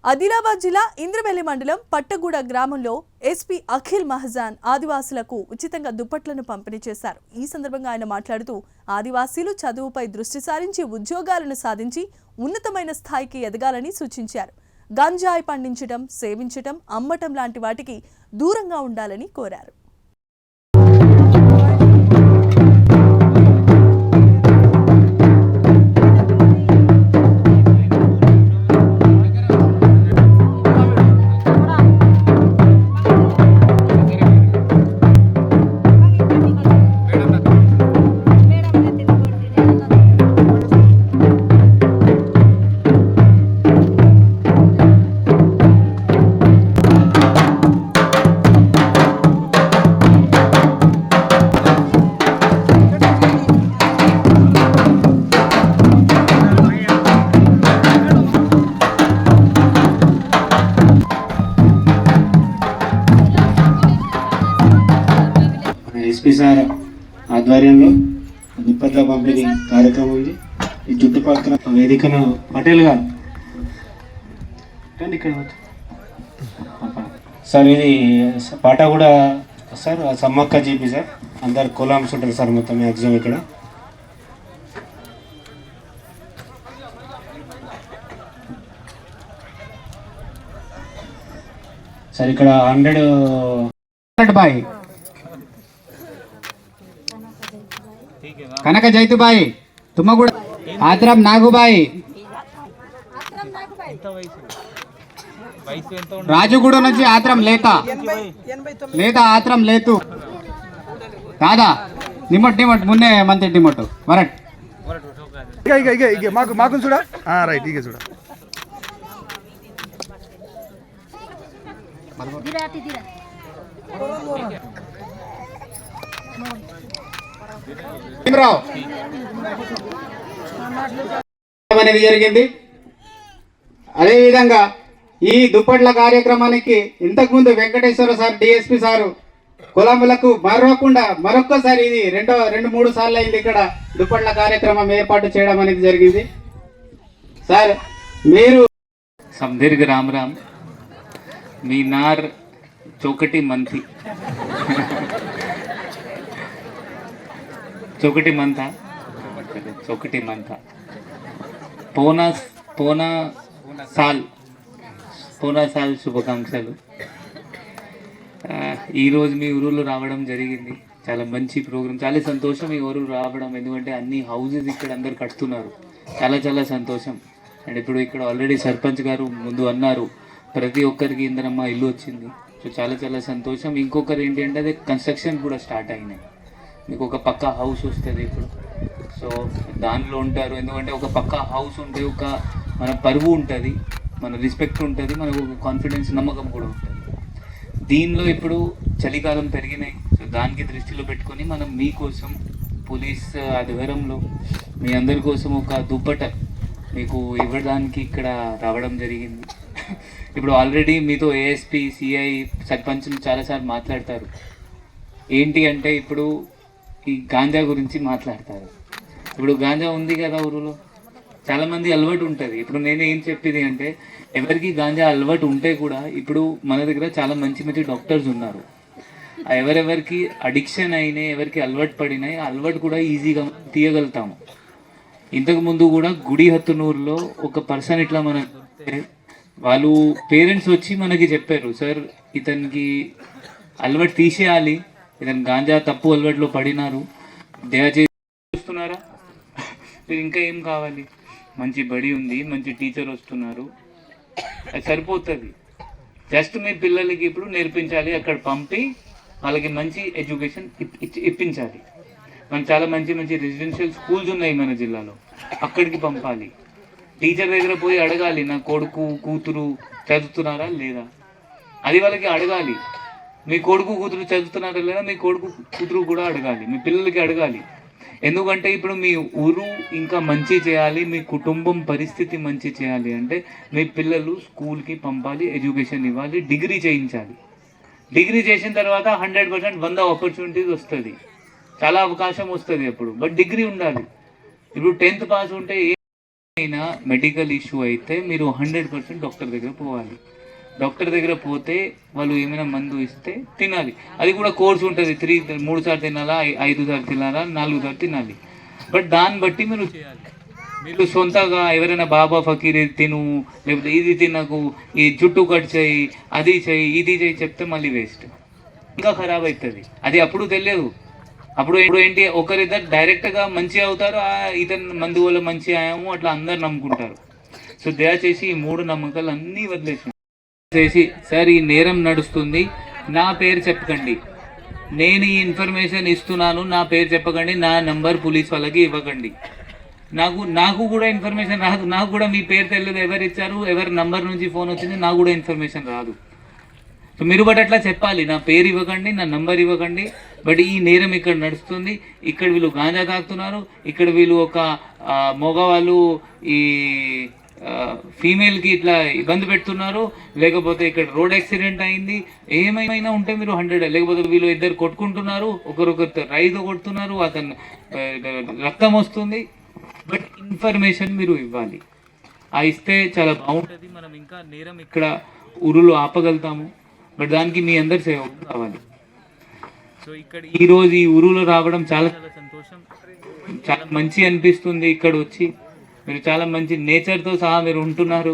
ఆదిలాబాద్ జిల్లా ఇంద్రవెల్లి మండలం పట్టగూడ గ్రామంలో ఎస్పీ అఖిల్ మహజాన్ ఆదివాసులకు ఉచితంగా దుప్పట్లను పంపిణీ చేశారు. ఈ సందర్భంగా ఆయన మాట్లాడుతూ ఆదివాసీలు చదువుపై దృష్టి సారించి ఉద్యోగాలను సాధించి ఉన్నతమైన స్థాయికి ఎదగాలని సూచించారు. గంజాయి పండించడం, సేవించడం, అమ్మటం లాంటి వాటికి దూరంగా ఉండాలని కోరారు. ఎస్పీ సార్ ఆధ్వర్యంలో దుప్పట్ల పంపిణీ కార్యక్రమం ఉంది. ఈ చుట్టుపక్కల వేదికను పటేల్ గారు ఇక్కడ సార్, ఇది పాట కూడా సార్ సమ్మక్క జీపీ సార్, అందరు కొలామ్స్ ఉంటారు సార్ మొత్తం మ్యాక్సిమం ఇక్కడ. సార్ ఇక్కడ 100 బాయ్ కనక జైతుబాయి తుమ్మగూడ ఆత్రం నాగుబాయి రాజుగూడ నుంచి ఆత్రం లేత ఆత్రం లేతు దాదా నిమ్మట్ మున్నే మంత్రి నిమ్మట్టు వరట్ మాకు చూడ రైట్ ఇక చూడ అనేది జరిగింది. అదేవిధంగా ఈ దుప్పట్ల కార్యక్రమానికి ఇంతకుముందు వెంకటేశ్వర సార్ డిఎస్పి సారు కులములకు మరొక్కసారి ఇది రెండు మూడు సార్లు అయింది ఇక్కడ దుప్పట్ల కార్యక్రమం ఏర్పాటు చేయడం అనేది జరిగింది. సార్ మీరు समदीर्घ राम राम मी नार चौकटी मंथी चौकटी मंथा పోనా సాల్ శుభాకాంక్షలు. ఈరోజు మీ ఊరులో రావడం జరిగింది. చాలా మంచి ప్రోగ్రామ్, చాలా సంతోషం ఈ ఊరు రావడం. ఎందుకంటే అన్ని హౌజెస్ ఇక్కడ అందరు కడుతున్నారు, చాలా సంతోషం. అండ్ ఇప్పుడు ఇక్కడ ఆల్రెడీ సర్పంచ్ గారు ముందు అన్నారు ప్రతి ఒక్కరికి ఇందరమ్మ ఇల్లు వచ్చింది. సో చాలా సంతోషం. ఇంకొకరు ఏంటి అంటే అదే కన్స్ట్రక్షన్ కూడా స్టార్ట్ అయినాయి. మీకు ఒక పక్కా హౌస్ వస్తుంది ఇప్పుడు. సో దానిలో ఉంటారు. ఎందుకంటే ఒక పక్కా హౌస్ ఉంటే ఒక మన పరువు ఉంటుంది, మన రెస్పెక్ట్ ఉంటుంది, మనకు ఒక కాన్ఫిడెన్స్ నమ్మకం కూడా ఉంటుంది. దీనిలో ఇప్పుడు చలికాలం పెరిగినాయి. సో దానికి దృష్టిలో పెట్టుకొని మనం మీకోసం పోలీస్ ఆధ్వర్యంలో మీ అందరి కోసం ఒక దుప్పట మీకు ఇవ్వడానికి ఇక్కడ రావడం జరిగింది. ఇప్పుడు ఆల్రెడీ మీతో ఏఎస్పీ సిఐ సర్పంచ్లు చాలాసార్లు మాట్లాడతారు. ఏంటి అంటే ఇప్పుడు ఈ గాంజా గురించి మాట్లాడతారు. ఇప్పుడు గాంజా ఉంది కదా ఊరిలో, చాలామంది అలవాటు ఉంటుంది. ఇప్పుడు నేను ఏం చెప్పేది అంటే ఎవరికి గాంజా అలవాటు ఉంటే కూడా ఇప్పుడు మన దగ్గర చాలా మంచి డాక్టర్స్ ఉన్నారు. ఎవరెవరికి అడిక్షన్ అయినాయి, ఎవరికి అలవాటు పడినాయి, అలవాటు కూడా ఈజీగా తీయగలుగుతాము. ఇంతకుముందు కూడా గుడిహత్తునూరులో ఒక పర్సన్ ఇట్లా మన వాళ్ళు పేరెంట్స్ వచ్చి మనకి చెప్పారు, సార్ ఇతనికి అలవాటు తీసేయాలి, ఇతను గాంజా తప్పు అలవాటులో పడినారు, దయచేసి చూస్తున్నారా, ఇంకా ఏం కావాలి, మంచి బడి ఉంది, మంచి టీచర్ వస్తున్నారు, అది సరిపోతుంది. జస్ట్ మీ పిల్లలకి ఇప్పుడు నేర్పించాలి, అక్కడ పంపి వాళ్ళకి మంచి ఎడ్యుకేషన్ ఇప్పించాలి. మనం చాలా మంచి రెసిడెన్షియల్ స్కూల్స్ ఉన్నాయి మన జిల్లాలో, అక్కడికి పంపాలి. టీచర్ దగ్గర పోయి అడగాలి, నా కొడుకు కూతురు చదువుతున్నారా లేదా, అది వాళ్ళకి అడగాలి. మీ కొడుకు కూతురు చదువుతున్నారా లేదా, మీ కొడుకు కూతురు కూడా అడగాలి, మీ పిల్లలకి అడగాలి. ఎందుకంటే ఇప్పుడు మీ ఊరు ఇంకా మంచి చేయాలి, మీ కుటుంబం పరిస్థితి మంచి చేయాలి అంటే మీ పిల్లలు స్కూల్కి పంపాలి, ఎడ్యుకేషన్ ఇవ్వాలి, డిగ్రీ చేయించాలి. డిగ్రీ చేసిన తర్వాత 100% 100 ఆపర్చునిటీస్ వస్తుంది, చాలా అవకాశం వస్తుంది అప్పుడు. బట్ డిగ్రీ ఉండాలి. ఇప్పుడు 10th పాస్ ఉంటే అయినా మెడికల్ ఇష్యూ అయితే మీరు 100% డాక్టర్ దగ్గర పోవాలి. డాక్టర్ దగ్గర పోతే వాళ్ళు ఏమైనా మందు ఇస్తే తినాలి. అది కూడా కోర్స్ ఉంటుంది, 3 సార్లు తినాలా, 5 సార్లు తినాలా, 4 సార్లు తినాలి. బట్ దాన్ని బట్టి మీరు చేయాలి. మీరు సొంతగా ఎవరైనా బాబా ఫకీర్ ఇది తిను, లేకపోతే ఇది తినకు, ఈ జుట్టు కట్ చేయి, అది చేయి, ఇది చేయి చెప్తే మళ్ళీ వేస్ట్, ఇంకా ఖరాబ్ అవుతుంది. అది అప్పుడు తెలియదు. అప్పుడు ఏంటి, ఒకరిద్దరు డైరెక్ట్గా మంచి అవుతారు, ఇతను మందు వల్ల మంచి అయ్యాము అట్లా అందరు నమ్ముకుంటారు. సో దయచేసి ఈ 3 నమ్మకాలు అన్నీ వదిలేసి చేసి, సార్ ఈ నేరం నడుస్తుంది, నా పేరు చెప్పకండి, నేను ఈ ఇన్ఫర్మేషన్ ఇస్తున్నాను, నా పేరు చెప్పకండి, నా నంబర్ పోలీస్ వాళ్ళకి ఇవ్వకండి. నాకు కూడా ఇన్ఫర్మేషన్ రాదు, నాకు కూడా మీ పేరు తెలియదు, ఎవరు ఇచ్చారు, ఎవరి నంబర్ నుంచి ఫోన్ వచ్చింది, నాకు కూడా ఇన్ఫర్మేషన్ రాదు. సో మీరు బట్ అట్లా చెప్పాలి, నా పేరు ఇవ్వకండి, నా నంబర్ ఇవ్వకండి, బట్ ఈ నేరం ఇక్కడ నడుస్తుంది, ఇక్కడ వీళ్ళు గాంజా తాగుతున్నారు, ఇక్కడ వీళ్ళు ఒక మగవాళ్ళు ఈ ఫీమేల్కి ఇట్లా ఇబ్బంది పెడుతున్నారు, లేకపోతే ఇక్కడ రోడ్ యాక్సిడెంట్ అయింది, ఏమైనా ఉంటే మీరు 100, లేకపోతే వీళ్ళు ఇద్దరు కొట్టుకుంటున్నారు, ఒకరొకరు రైతు కొడుతున్నారు, అతను రక్తం వస్తుంది, బట్ ఇన్ఫర్మేషన్ మీరు ఇవ్వాలి. ఆ ఇస్తే చాలా బాగుంటుంది, మనం ఇంకా నేరం ఇక్కడ ఊరులో ఆపగలుగుతాము. బట్ దానికి మీ అందరి సేవ కావాలి. సో ఇక్కడ ఈరోజు ఈ ఊరులో రావడం చాలా చాలా సంతోషం, చాలా మంచి అనిపిస్తుంది. ఇక్కడ వచ్చి మీరు చాలా మంచి నేచర్తో సహా మీరు ఉంటున్నారు.